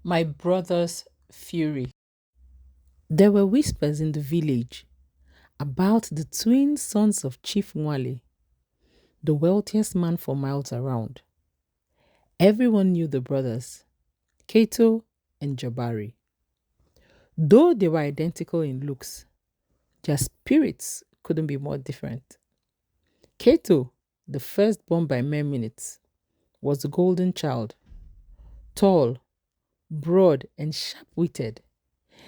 My brother's fury. There were whispers in the village about the twin sons of Chief Nwale, the wealthiest man for miles around. Everyone knew the brothers, Kato and Jabari. Though they were identical in looks, their spirits couldn't be more different. Kato, the firstborn by mere minutes, was the golden child, tall, broad, and sharp witted.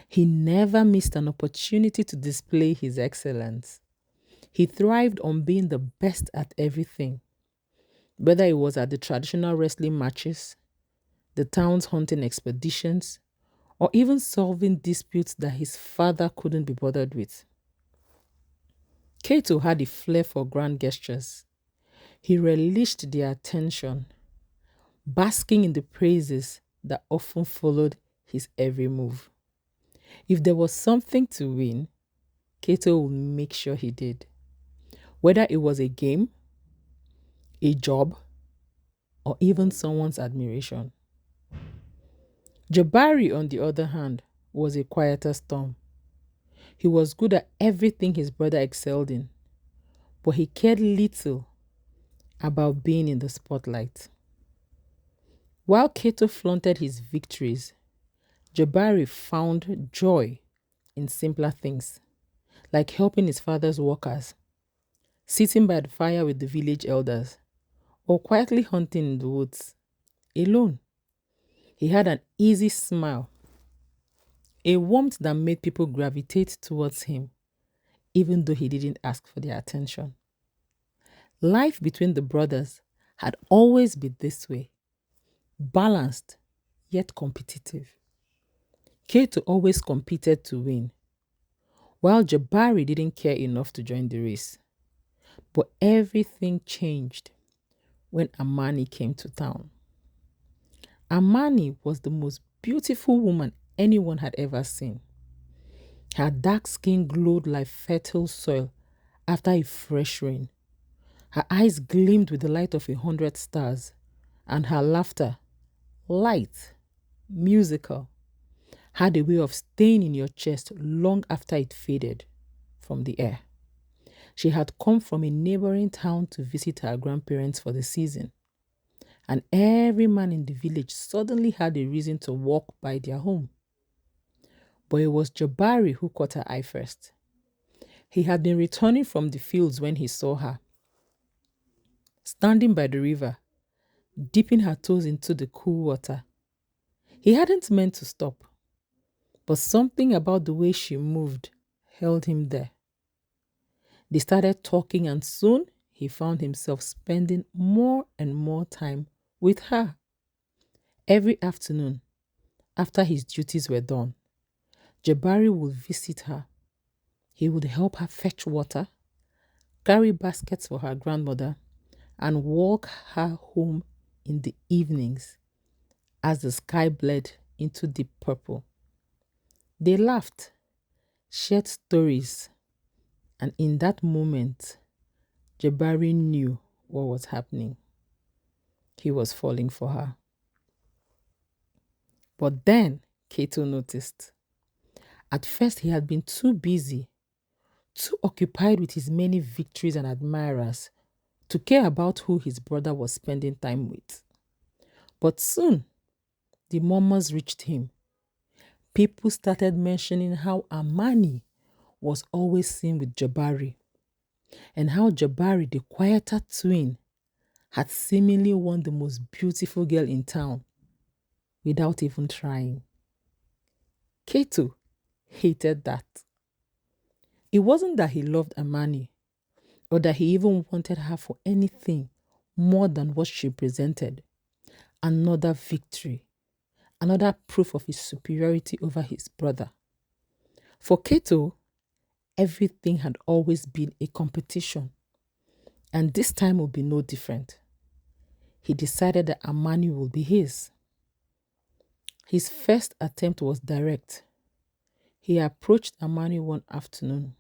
He never missed an opportunity to display his excellence. He thrived on being the best at everything, whether it was at the traditional wrestling matches, the town's hunting expeditions, or even solving disputes that his father couldn't be bothered with. Kato had a flair for grand gestures. He relished their attention, basking in the praises that often followed his every move. If there was something to win, Kato would make sure he did. Whether it was a game, a job, or even someone's admiration. Jabari, on the other hand, was a quieter storm. He was good at everything his brother excelled in, but he cared little about being in the spotlight. While Kato flaunted his victories, Jabari found joy in simpler things, like helping his father's workers, sitting by the fire with the village elders, or quietly hunting in the woods, alone. He had an easy smile, a warmth that made people gravitate towards him, even though he didn't ask for their attention. Life between the brothers had always been this way, balanced yet competitive. Kato always competed to win, while Jabari didn't care enough to join the race. But everything changed when Amani came to town. Amani was the most beautiful woman anyone had ever seen. Her dark skin glowed like fertile soil after a fresh rain. Her eyes gleamed with the light of 100 stars, and her laughter, light, musical, had a way of staying in your chest long after it faded from the air. She had come from a neighboring town to visit her grandparents for the season, and every man in the village suddenly had a reason to walk by their home. But it was Jabari who caught her eye first. He had been returning from the fields when he saw her, standing by the river, dipping her toes into the cool water. He hadn't meant to stop, but something about the way she moved held him there. They started talking, and soon he found himself spending more and more time with her. Every afternoon, after his duties were done, Jabari would visit her. He would help her fetch water, carry baskets for her grandmother, and walk her home in the evenings as the sky bled into deep purple. They laughed, shared stories, and in that moment, Jabari knew what was happening. He was falling for her. But then Kato noticed. At first, he had been too busy, too occupied with his many victories and admirers to care about who his brother was spending time with. But soon, the murmurs reached him. People started mentioning how Amani was always seen with Jabari, and how Jabari, the quieter twin, had seemingly won the most beautiful girl in town without even trying. Kato hated that. It wasn't that he loved Amani or that he even wanted her for anything more than what she presented. Another victory, another proof of his superiority over his brother. For Kato, everything had always been a competition, and this time would be no different. He decided that Amani would be his. His first attempt was direct. He approached Amani one afternoon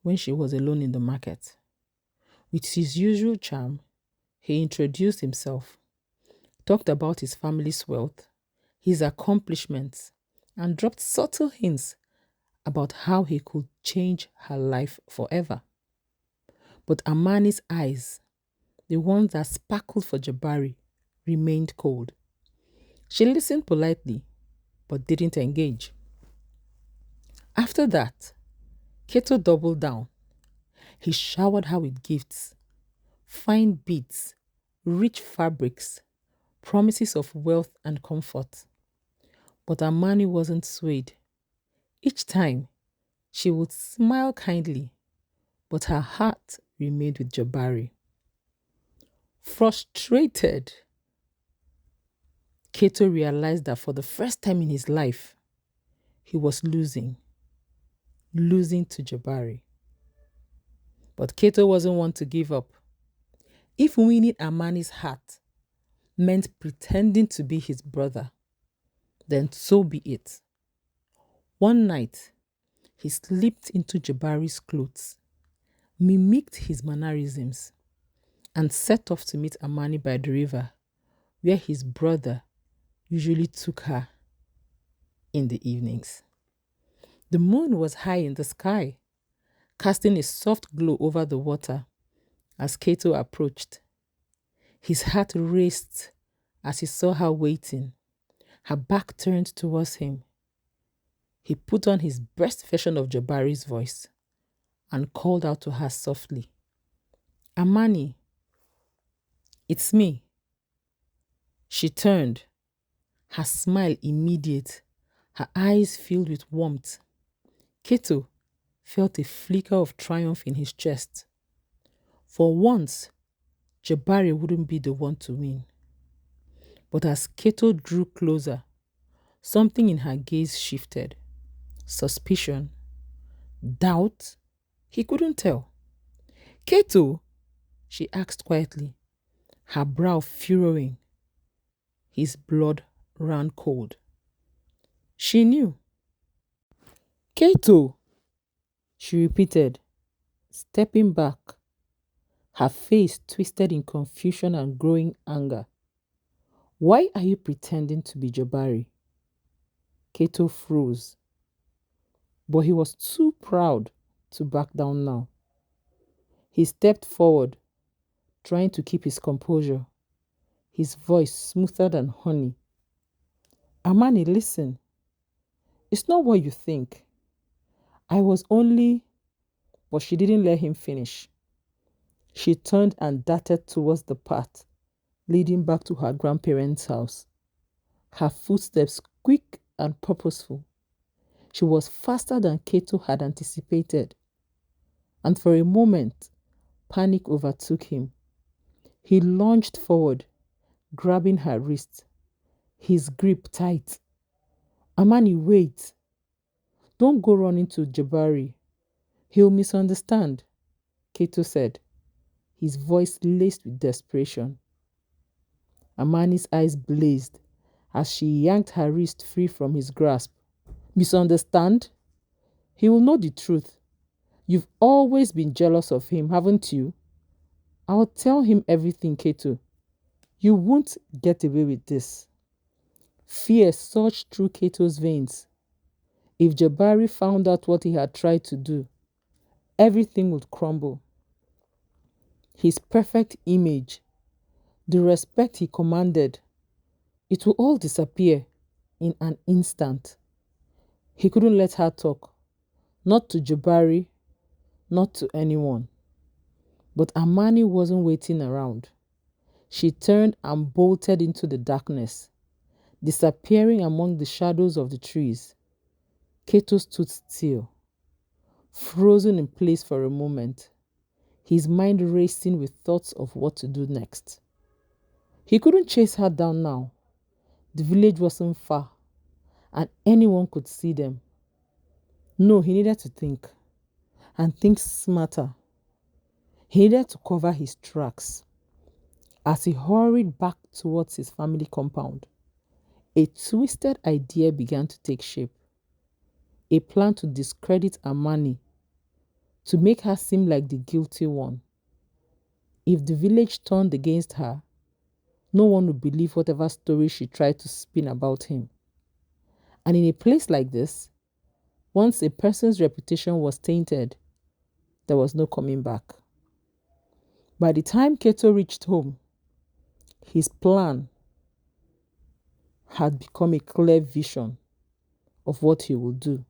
when she was alone in the market. With his usual charm, he introduced himself, talked about his family's wealth, his accomplishments, and dropped subtle hints about how he could change her life forever. But Amani's eyes, the ones that sparkled for Jabari, remained cold. She listened politely, but didn't engage. After that, Keto doubled down. He showered her with gifts, fine beads, rich fabrics, promises of wealth and comfort. But Amani wasn't swayed. Each time, she would smile kindly, but her heart remained with Jabari. Frustrated, Keto realized that for the first time in his life, he was losing to Jabari. But Keto wasn't one to give up. If winning Amani's heart meant pretending to be his brother, then so be it. One night, he slipped into Jabari's clothes, mimicked his mannerisms, and set off to meet Amani by the river, where his brother usually took her in the evenings. The moon was high in the sky, casting a soft glow over the water as Kato approached. His heart raced as he saw her waiting, her back turned towards him. He put on his best version of Jabari's voice and called out to her softly, "Amani, it's me." She turned, her smile immediate, her eyes filled with warmth. Keto felt a flicker of triumph in his chest. For once, Jabari wouldn't be the one to win. But as Keto drew closer, something in her gaze shifted. Suspicion, doubt, he couldn't tell. "Keto?" she asked quietly, her brow furrowing. His blood ran cold. She knew. "Keto," she repeated, stepping back, her face twisted in confusion and growing anger. "Why are you pretending to be Jabari?" Keto froze, but he was too proud to back down now. He stepped forward, trying to keep his composure, his voice smoother than honey. "Amani, listen. It's not what you think. I was only..." But she didn't let him finish. She turned and darted towards the path leading back to her grandparents' house, her footsteps quick and purposeful. She was faster than Keto had anticipated, and for a moment, panic overtook him. He lunged forward, grabbing her wrist, his grip tight. "Amani, wait. Don't go running to Jabari. He'll misunderstand," Keto said, his voice laced with desperation. Amani's eyes blazed as she yanked her wrist free from his grasp. "Misunderstand? He will know the truth. You've always been jealous of him, haven't you? I'll tell him everything, Keto. You won't get away with this." Fear surged through Keto's veins. If Jabari found out what he had tried to do, everything would crumble. His perfect image, the respect he commanded, it would all disappear in an instant. He couldn't let her talk, not to Jabari, not to anyone. But Amani wasn't waiting around. She turned and bolted into the darkness, disappearing among the shadows of the trees. Keto stood still, frozen in place for a moment, his mind racing with thoughts of what to do next. He couldn't chase her down now. The village wasn't far, and anyone could see them. No, he needed to think, and think smarter. He needed to cover his tracks. As he hurried back towards his family compound, a twisted idea began to take shape. A plan to discredit Amani, to make her seem like the guilty one. If the village turned against her, no one would believe whatever story she tried to spin about him. And in a place like this, once a person's reputation was tainted, there was no coming back. By the time Keto reached home, his plan had become a clear vision of what he would do.